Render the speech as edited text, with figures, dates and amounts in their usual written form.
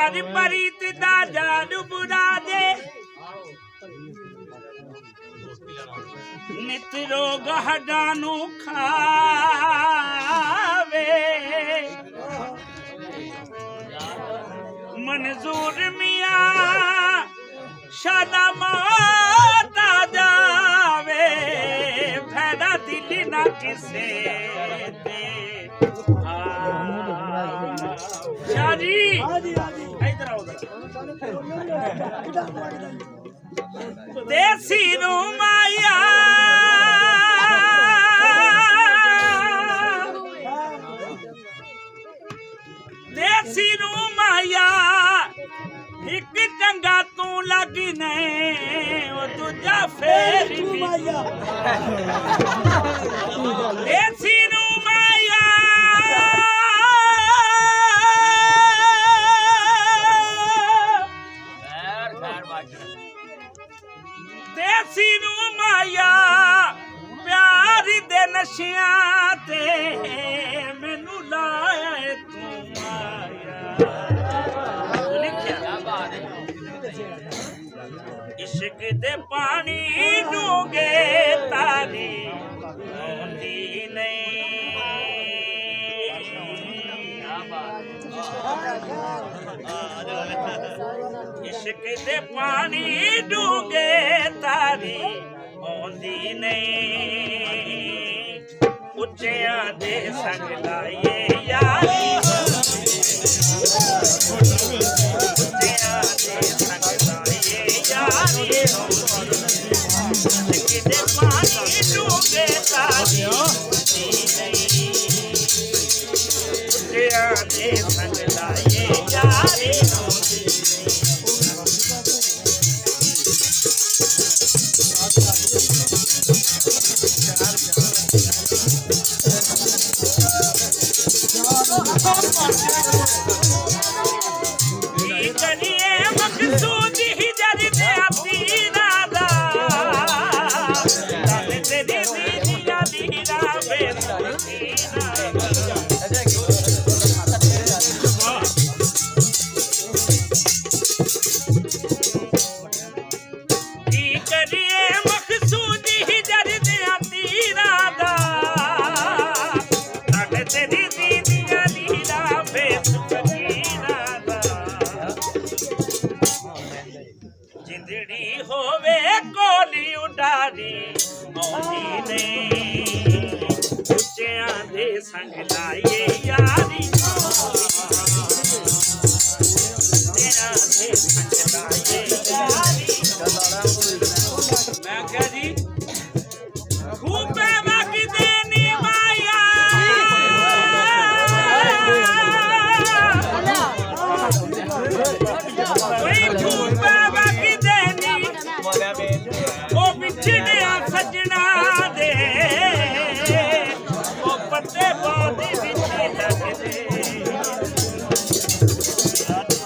प्यार प्रीत दा जादू बुरा दे नित रोग हडानू खावे मंजूर मियां शादा माता जावे फैदा दिल ना किसे दे शादी इधर आओ देसी रू माया देसी रू माया एक चंगा तू लगी नहीं वो दूजा फेर देसी रू माया देसी नू माया प्यार दे नशियां ते मैनू लाया तू माया लिखिया इश्क दे पानी डूंगे तारी आंदी नहीं इश्क दे पानी डूंगे तारी आंदी नहीं उच्चिया दे संग लाइए यारी उच्चिया दे संग लाइए यारी इश्क दे पानी डूंगे तारी आंदी नहीं उच्चिया दे संग लाइए यारी जिंदड़ी होवे कोली उडारी आंदी नहीं उच्चियां दे संग लाइए